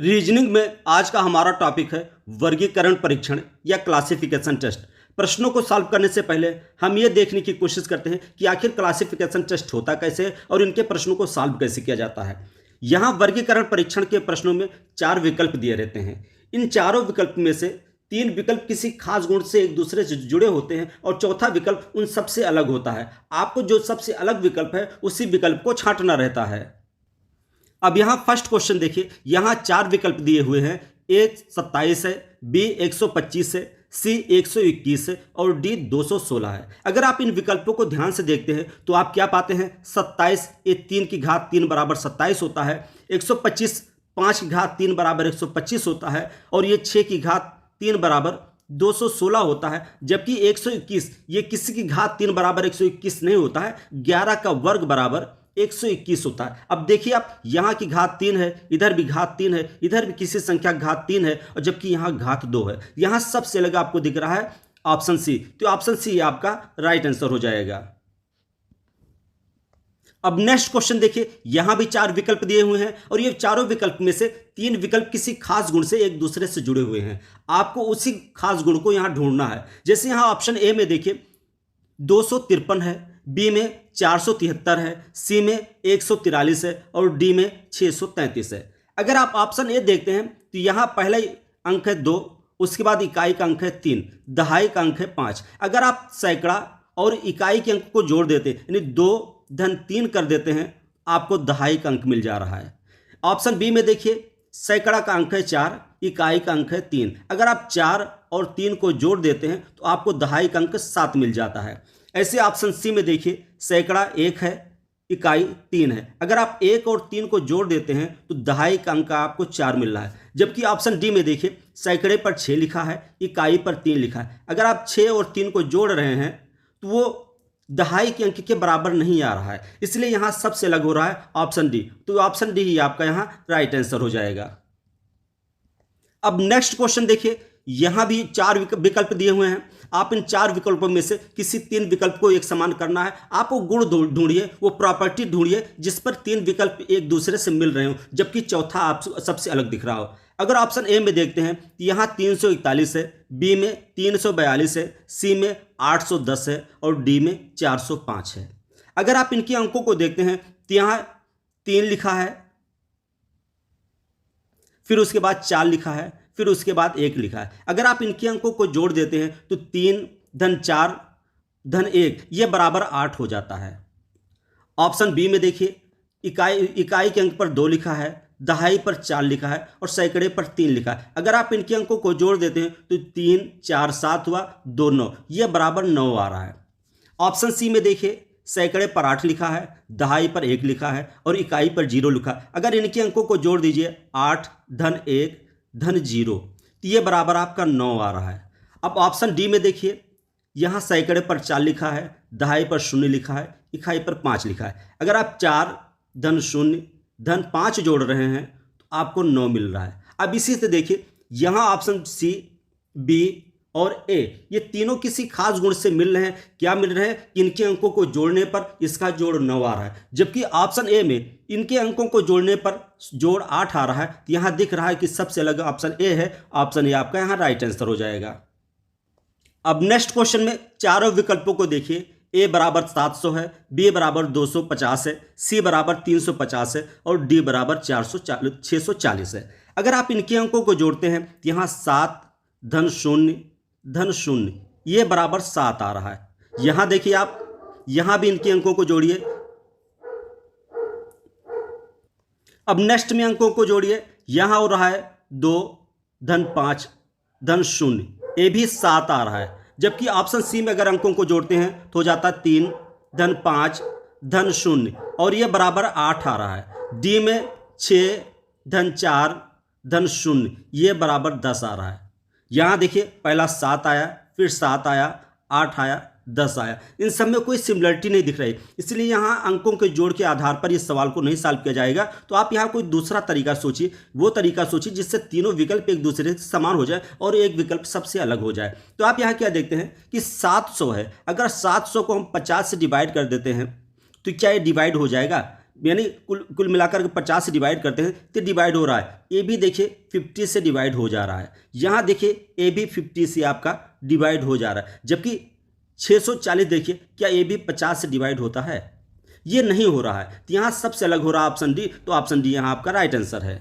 Reasoning में आज का हमारा टॉपिक है वर्गीकरण परीक्षण या क्लासिफिकेशन टेस्ट। प्रश्नों को सॉल्व करने से पहले हम ये देखने की कोशिश करते हैं कि आखिर क्लासिफिकेशन टेस्ट होता कैसे है और इनके प्रश्नों को सॉल्व कैसे किया जाता है। यहाँ वर्गीकरण परीक्षण के प्रश्नों में 4 विकल्प दिए रहते हैं। इन चारों विकल्प में से 3 विकल्प किसी खास गुण से एक दूसरे से जुड़े होते हैं और चौथा विकल्प उन सबसे अलग होता है। आपको जो सबसे अलग विकल्प है उसी विकल्प को छांटना रहता है। अब यहाँ फर्स्ट क्वेश्चन देखिए, यहाँ 4 विकल्प दिए हुए हैं। ए 27 है, बी 125 है, सी 121 है और डी 216 है। अगर आप इन विकल्पों को ध्यान से देखते हैं तो आप क्या पाते हैं, 27 ये 3 की घात 3 बराबर 27 होता है, 125 5 की घात 3 बराबर 125 होता है और ये 6 की घात 3 बराबर 216 होता है। जबकि 121 ये किसी की घात 3 बराबर 121 नहीं होता है, 11 का वर्ग बराबर 121 होता है। अब देखिए आप, यहाँ की घात 3 है, इधर भी घात 3 है, इधर भी किसी संख्या घात 3 है और जबकि यहाँ घात 2 है। यहाँ सबसे अलग आपको दिख रहा है ऑप्शन सी, तो ऑप्शन सी आपका राइट आंसर हो जाएगा। अब नेक्स्ट क्वेश्चन देखिए, यहां भी 4 विकल्प दिए हुए हैं और ये चारों विकल्प में से 3 विकल्प किसी खास गुण से एक दूसरे से जुड़े हुए हैं। आपको उसी खास गुण को यहां ढूंढना है। जैसे यहां ऑप्शन ए में देखिए 253 है, बी में 473 है, सी में 143 है और डी में 633 है। अगर आप ऑप्शन ए देखते हैं तो यहाँ पहला अंक है 2, उसके बाद इकाई का अंक है 3, दहाई का अंक है 5। अगर आप सैकड़ा और इकाई के अंक को जोड़ देते यानी 2 धन 3 कर देते हैं, आपको दहाई का अंक मिल जा रहा है। ऑप्शन बी में देखिए सैकड़ा का अंक है 4, इकाई का अंक है 3। अगर आप 4 और 3 को जोड़ देते हैं तो आपको दहाई का अंक 7 मिल जाता है। ऐसे ऑप्शन सी में देखिए सैकड़ा 1 है, इकाई 3 है। अगर आप 1 और 3 को जोड़ देते हैं तो दहाई का अंक आपको 4 मिल रहा है। जबकि ऑप्शन डी में देखिए सैकड़े पर 6 लिखा है, इकाई पर 3 लिखा है। अगर आप 6 और 3 को जोड़ रहे हैं तो वो दहाई के अंक के बराबर नहीं आ रहा है, इसलिए यहाँ सबसे अलग हो रहा है ऑप्शन डी। तो ऑप्शन डी ही आपका यहाँ राइट आंसर हो जाएगा। अब नेक्स्ट क्वेश्चन देखिए, यहां भी 4 विकल्प दिए हुए हैं। आप इन 4 विकल्पों में से किसी 3 विकल्प को एक समान करना है। आप वो गुण ढूंढिए, वो प्रॉपर्टी ढूंढिए जिस पर 3 विकल्प एक दूसरे से मिल रहे हो, जबकि चौथा आप सबसे अलग दिख रहा हो। अगर ऑप्शन ए में देखते हैं तो यहाँ 341 है, बी में 342 है, सी में 810 है और डी में 405 है। अगर आप इनके अंकों को देखते हैं तो यहाँ 3 लिखा है, फिर उसके बाद 4 लिखा है, फिर उसके बाद 1 लिखा है। अगर आप इनके अंकों को जोड़ देते हैं तो 3 धन 4 धन 1 ये बराबर 8 हो जाता है। ऑप्शन बी में देखिए इकाई के अंक पर 2 लिखा है, दहाई पर 4 लिखा है और सैकड़े पर 3 लिखा है। अगर आप इनके अंकों को जोड़ देते हैं तो 3 4 7 हुआ, 2 9 ये बराबर 9 आ रहा है। ऑप्शन सी में देखिए सैकड़े पर 8 लिखा है, दहाई पर 1 लिखा है और इकाई पर 0 लिखा है। अगर इनके अंकों को जोड़ दीजिए 8 धन 1 धन 0 तो ये बराबर आपका 9 आ रहा है। अब ऑप्शन डी में देखिए यहाँ सैकड़े पर 4 लिखा है, दहाई पर 0 लिखा है, इकाई पर 5 लिखा है। अगर आप 4 धन 0 धन 5 जोड़ रहे हैं तो आपको 9 मिल रहा है। अब इसी से देखिए यहाँ ऑप्शन सी, बी और ए ये तीनों किसी खास गुण से मिल रहे हैं। क्या मिल रहे हैं, इनके अंकों को जोड़ने पर इसका जोड़ 9 आ रहा है, जबकि ऑप्शन ए में इनके अंकों को जोड़ने पर जोड़ 8 आ रहा है। तो यहाँ दिख रहा है कि सबसे अलग ऑप्शन ए है। ऑप्शन ए आपका यहाँ राइट आंसर हो जाएगा। अब नेक्स्ट क्वेश्चन में चारों विकल्पों को देखिए, ए बराबर 700 है, बी बराबर 250 है, सी बराबर 350 है और डी बराबर 640 है। अगर आप इनके अंकों को जोड़ते हैं तो यहाँ 7 धन 0 धन 0 ये बराबर 7 आ रहा है। यहां देखिए आप, यहां भी इनके अंकों को जोड़िए। अब नेक्स्ट में अंकों को जोड़िए, यहां हो रहा है 2 धन 5 धन 0 ये भी 7 आ रहा है। जबकि ऑप्शन सी में अगर अंकों को जोड़ते हैं तो हो जाता 3 धन 5 धन 0 और ये बराबर 8 आ रहा है। डी में 6 धन 4 धन 0 ये बराबर 10 आ रहा है। यहाँ देखिए पहला 7 आया, फिर 7 आया, 8 आया, 10 आया। इन सब में कोई सिमिलरिटी नहीं दिख रही, इसलिए यहाँ अंकों के जोड़ के आधार पर इस सवाल को नहीं सॉल्व किया जाएगा। तो आप यहाँ कोई दूसरा तरीका सोचिए, वो तरीका सोचिए जिससे तीनों विकल्प एक दूसरे से समान हो जाए और एक विकल्प सबसे अलग हो जाए। तो आप यहाँ क्या देखते हैं कि 700 है, अगर 700 को हम 50 से डिवाइड कर देते हैं तो क्या ये डिवाइड हो जाएगा? यानी कुल कुल मिलाकर 50 से डिवाइड करते हैं तो डिवाइड हो रहा है। ए भी देखिए 50 से डिवाइड हो जा रहा है, यहाँ देखिए ए भी 50 से आपका डिवाइड हो जा रहा है, जबकि 640 देखिए क्या ए भी 50 से डिवाइड होता है, ये नहीं हो रहा है। तो यहाँ सबसे अलग हो रहा है ऑप्शन डी, तो ऑप्शन डी यहाँ आपका राइट आंसर है।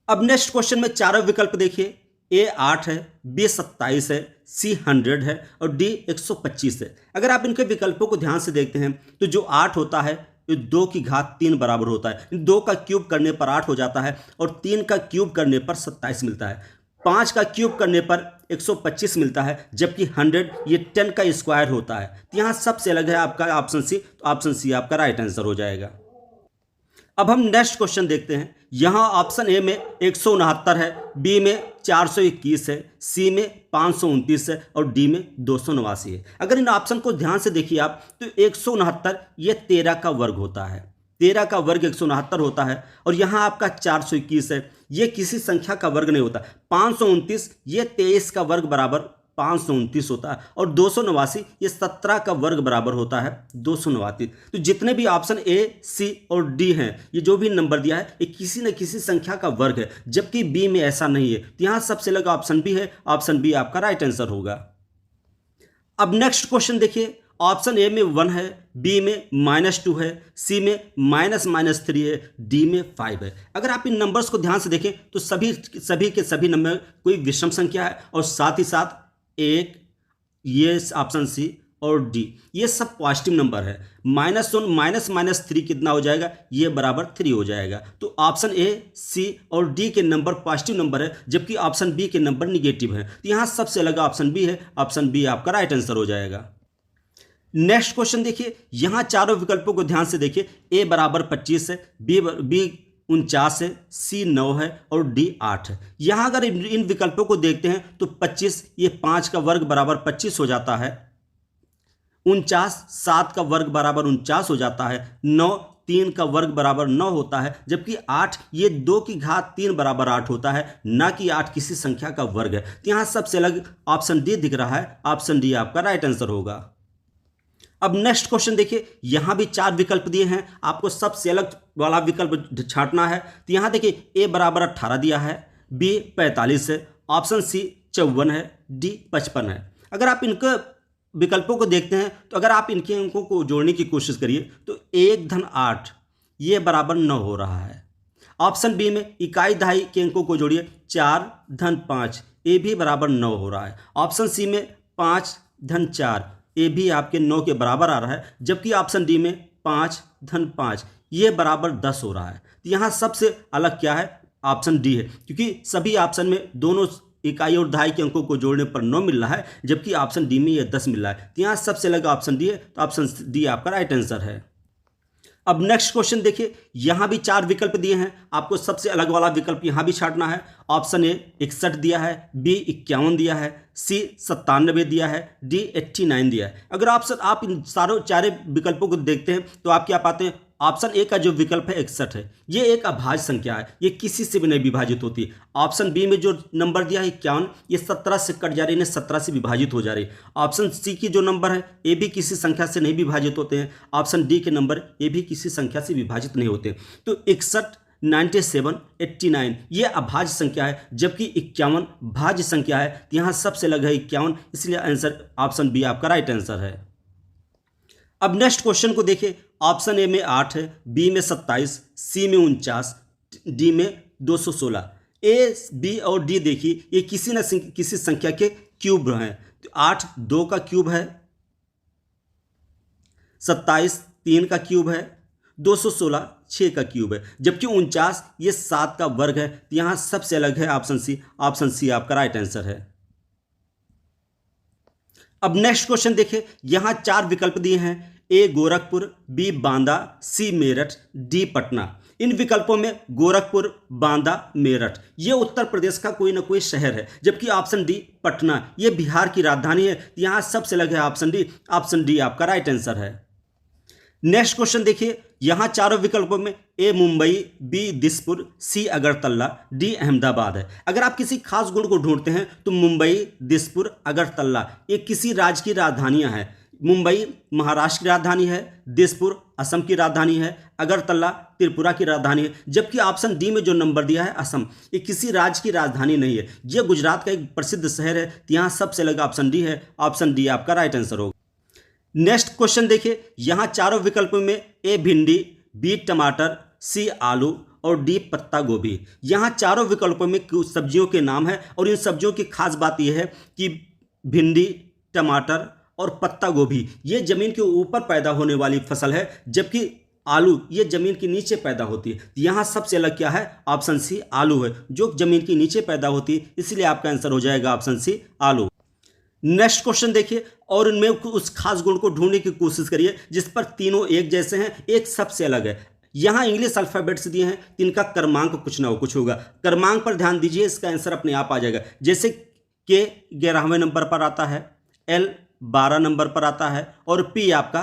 अब नेक्स्ट क्वेश्चन में चारों विकल्प देखिए, ए 8 है, बी 27 है, सी 100 है और डी 125 है। अगर आप इनके विकल्पों को ध्यान से देखते हैं तो जो 8 होता है ये 2 की घात 3 बराबर होता है, 2 का क्यूब करने पर 8 हो जाता है और 3 का क्यूब करने पर 27 मिलता है, 5 का क्यूब करने पर 125 मिलता है, जबकि 100 ये 10 का स्क्वायर होता है। तो यहाँ सबसे अलग है आपका ऑप्शन सी, तो ऑप्शन सी आपका राइट आंसर हो जाएगा। अब हम नेक्स्ट क्वेश्चन देखते हैं। यहाँ ऑप्शन ए में 169 है, बी में 421 है, सी में 529 है और डी में 289 है। अगर इन ऑप्शन को ध्यान से देखिए आप तो 169 ये 13 का वर्ग होता है, 13 का वर्ग 169 होता है और यहाँ आपका 421 है, ये किसी संख्या का वर्ग नहीं होता। 529 ये 23 का वर्ग बराबर 529 होता है और 289 ये 17 का वर्ग बराबर होता है 289। तो जितने भी ऑप्शन ए, सी और डी हैं, ये जो भी नंबर दिया है ये किसी न किसी संख्या का वर्ग है, जबकि बी में ऐसा नहीं है। तो यहाँ सबसे अलग ऑप्शन बी है, ऑप्शन बी आपका राइट आंसर होगा। अब नेक्स्ट क्वेश्चन देखिए, ऑप्शन ए में 1 है, बी में -2 है, सी में -3 है, डी में 5 है। अगर आप इन नंबर्स को ध्यान से देखें तो सभी के सभी नंबर कोई विषम संख्या है और साथ ही साथ एक ये ऑप्शन सी और डी ये सब पॉजिटिव नंबर है। -1 -3 कितना हो जाएगा, ये बराबर 3 हो जाएगा। तो ऑप्शन ए, सी और डी के नंबर पॉजिटिव नंबर है, जबकि ऑप्शन बी के नंबर निगेटिव है। तो यहाँ सबसे अलग ऑप्शन बी है, ऑप्शन बी आपका राइट आंसर हो जाएगा। नेक्स्ट क्वेश्चन देखिए, यहाँ चारों विकल्पों को ध्यान से देखिए, ए बराबर 25 है, बी 49 है, सी 9 है और डी 8 है। यहाँ अगर इन विकल्पों को देखते हैं तो 25 ये 5 का वर्ग बराबर 25 हो जाता है, 49 7 का वर्ग बराबर 49 हो जाता है, 9 3 का वर्ग बराबर 9 होता है, जबकि 8 ये 2 की घात 3 बराबर 8 होता है, ना कि 8 किसी संख्या का वर्ग है। तो यहाँ सबसे अलग ऑप्शन डी दिख रहा है, ऑप्शन डी आपका राइट आंसर होगा। अब नेक्स्ट क्वेश्चन देखिए, यहां भी 4 विकल्प दिए हैं, आपको सबसे अलग वाला विकल्प छांटना है। तो यहां देखिए ए बराबर 18 दिया है, बी 45 है, ऑप्शन सी 54 है, डी 55 है। अगर आप इनके विकल्पों को देखते हैं तो अगर आप इनके अंकों को जोड़ने की कोशिश करिए तो 1 धन 8 ये बराबर 9 हो रहा है। ऑप्शन बी में इकाई दहाई के अंकों को जोड़िए, 4 धन 5 ये भी बराबर 9 हो रहा है। ऑप्शन सी में 5 धन 4 ये भी आपके 9 के बराबर आ रहा है, जबकि ऑप्शन डी में 5 धन 5 ये बराबर 10 हो रहा है। तो यहाँ सबसे अलग क्या है, ऑप्शन डी है, क्योंकि सभी ऑप्शन में दोनों इकाई और दहाई के अंकों को जोड़ने पर 9 मिल रहा है, जबकि ऑप्शन डी में ये 10 मिल रहा है। तो यहाँ सबसे अलग ऑप्शन डी है, तो ऑप्शन डी आपका राइट आंसर है। अब नेक्स्ट क्वेश्चन देखिए, यहां भी 4 विकल्प दिए हैं, आपको सबसे अलग वाला विकल्प यहां भी छांटना है। ऑप्शन ए 61 दिया है, बी 51 दिया है, सी 97 दिया है, डी 89 दिया है। अगर आप इन सारों 4 विकल्पों को देखते हैं तो आप क्या पाते हैं, ऑप्शन ए का जो विकल्प है 61 है, ये एक अभाज्य संख्या है, ये किसी से भी नहीं विभाजित होती। ऑप्शन बी में जो नंबर दिया है 51 ये 17 से कट जा रही है, 17 से विभाजित हो जा रही है। ऑप्शन सी की जो नंबर है ये भी किसी संख्या से नहीं विभाजित होते हैं। ऑप्शन डी के नंबर ये भी किसी संख्या से विभाजित नहीं होते। तो 61 97 89 ये अभाज्य संख्या है, जबकि 51 भाज्य संख्या है। तो यहाँ सबसे अलग है 51, इसलिए आंसर ऑप्शन बी आपका राइट आंसर है। अब नेक्स्ट क्वेश्चन को देखिए, ऑप्शन ए में 8 है, बी में 27, सी में 49, डी में 216। ए, बी और डी देखिए ये किसी न किसी संख्या के क्यूब हैं। तो 8 2 का क्यूब है, 27 3 का क्यूब है, 216 6 का क्यूब है, जबकि 49 ये 7 का वर्ग है। तो यहाँ सबसे अलग है ऑप्शन सी आपका राइट आंसर है। अब नेक्स्ट क्वेश्चन देखिए, यहां 4 विकल्प दिए हैं, ए गोरखपुर, बी बांदा, सी मेरठ, डी पटना। इन विकल्पों में गोरखपुर, बांदा, मेरठ ये उत्तर प्रदेश का कोई ना कोई शहर है, जबकि ऑप्शन डी पटना ये बिहार की राजधानी है। यहाँ सबसे अलग है ऑप्शन डी आपका राइट आंसर है। नेक्स्ट क्वेश्चन देखिए, यहां चारों विकल्पों में ए मुंबई, बी दिसपुर, सी अगरतला, डी अहमदाबाद है। अगर आप किसी खास गुण को ढूंढते हैं तो मुंबई, दिसपुर, अगरतला ये किसी राज्य की राजधानियां हैं। मुंबई महाराष्ट्र की राजधानी है, दिसपुर असम की राजधानी है, अगरतला त्रिपुरा की राजधानी है। जबकि ऑप्शन डी में जो नंबर दिया है असम, ये किसी राज्य की राजधानी नहीं है, ये गुजरात का एक प्रसिद्ध शहर है। तो यहाँ सबसे लगा ऑप्शन डी है, ऑप्शन डी आपका राइट आंसर होगा। नेक्स्ट क्वेश्चन देखिए, यहाँ चारों विकल्पों में ए भिंडी, बी टमाटर, सी आलू और डी पत्ता गोभी। यहाँ चारों विकल्पों में कुछ सब्जियों के नाम है और इन सब्जियों की खास बात यह है कि भिंडी, टमाटर और पत्ता गोभी ये जमीन के ऊपर पैदा होने वाली फसल है, जबकि आलू ये जमीन के नीचे पैदा होती है। यहाँ सबसे अलग क्या है, ऑप्शन सी आलू है, जो जमीन के नीचे पैदा होती है, इसलिए आपका आंसर हो जाएगा ऑप्शन सी आलू। नेक्स्ट क्वेश्चन देखिए, और इनमें उस खास गुण को ढूंढने की कोशिश करिए जिस पर तीनों एक जैसे हैं, एक सबसे अलग है। यहाँ इंग्लिश अल्फाबेट्स दिए हैं, इनका क्रमांक कुछ ना हो कुछ होगा। क्रमांक पर ध्यान दीजिए, इसका आंसर अपने आप आ जाएगा। जैसे के 11वें नंबर पर आता है, एल 12 नंबर पर आता है और पी आपका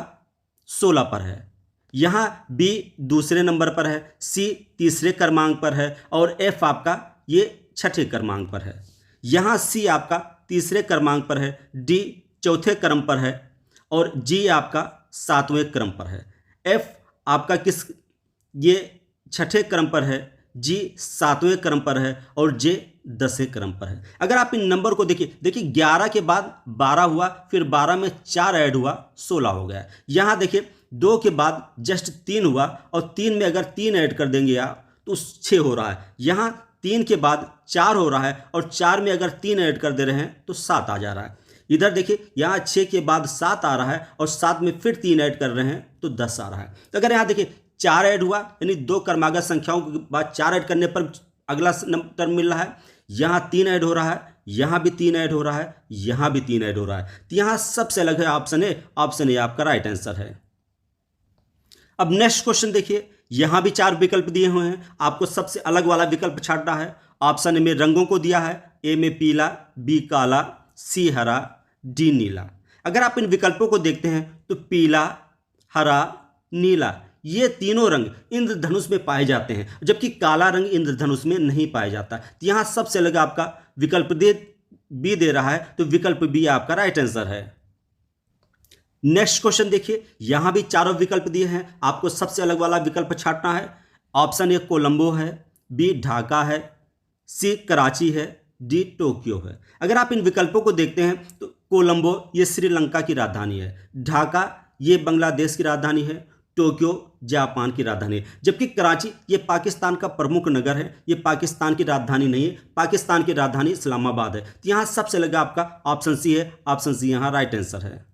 16 पर है। यहाँ बी दूसरे नंबर पर है, सी तीसरे क्रमांक पर है और एफ आपका ये छठे क्रमांक पर है। यहाँ सी आपका तीसरे क्रमांक पर है, डी चौथे क्रम पर है और जी आपका 7वें क्रम पर है। एफ आपका ये छठे क्रम पर है, जी 7वें क्रम पर है और जे 10वें क्रम पर है। अगर आप इन नंबर को देखिए 11 के बाद 12 हुआ, फिर 12 में 4 ऐड हुआ, 16 हो गया। यहाँ देखिए 2 के बाद जस्ट 3 हुआ और 3 में अगर 3 ऐड कर देंगे आप तो 6 हो रहा है। यहाँ 3 के बाद 4 हो रहा है और 4 में अगर 3 ऐड कर दे रहे हैं तो 7 आ जा रहा है। इधर देखिए यहाँ 6 के बाद 7 आ रहा है और 7 में फिर 3 ऐड कर रहे हैं तो 10 आ रहा है। तो अगर यहाँ देखिए 4 ऐड हुआ, यानी 2 क्रमागत संख्याओं के बाद 4 ऐड करने पर अगला टर्म मिल रहा है। यहाँ 3 ऐड हो रहा है, यहाँ भी 3 ऐड हो रहा है, यहाँ भी 3 ऐड हो रहा है। तो यहाँ सबसे अलग है ऑप्शन ए, ऑप्शन ए आपका राइट आंसर है। अब नेक्स्ट क्वेश्चन देखिए, यहाँ भी 4 विकल्प दिए हुए हैं, आपको सबसे अलग वाला विकल्प छांटना है। ऑप्शन ए में रंगों को दिया है, ए में पीला, बी काला, सी हरा, डी नीला। अगर आप इन विकल्पों को देखते हैं तो पीला, हरा, नीला ये तीनों रंग इंद्रधनुष में पाए जाते हैं, जबकि काला रंग इंद्रधनुष में नहीं पाया जाता। तो यहाँ सबसे अलग आपका विकल्प बी दे रहा है, तो विकल्प बी आपका राइट आंसर है। नेक्स्ट क्वेश्चन देखिए, यहां भी चारों विकल्प दिए हैं, आपको सबसे अलग वाला विकल्प छांटना है। ऑप्शन ए कोलंबो है, बी ढाका है, सी कराची है, डी टोक्यो है। अगर आप इन विकल्पों को देखते हैं तो कोलंबो ये श्रीलंका की राजधानी है, ढाका ये बांग्लादेश की राजधानी है, टोक्यो जापान की राजधानी है, जबकि कराची ये पाकिस्तान का प्रमुख नगर है, ये पाकिस्तान की राजधानी नहीं है, पाकिस्तान की राजधानी इस्लामाबाद है। तो यहाँ सबसे लगा आपका ऑप्शन सी है, ऑप्शन सी यहाँ राइट आंसर है।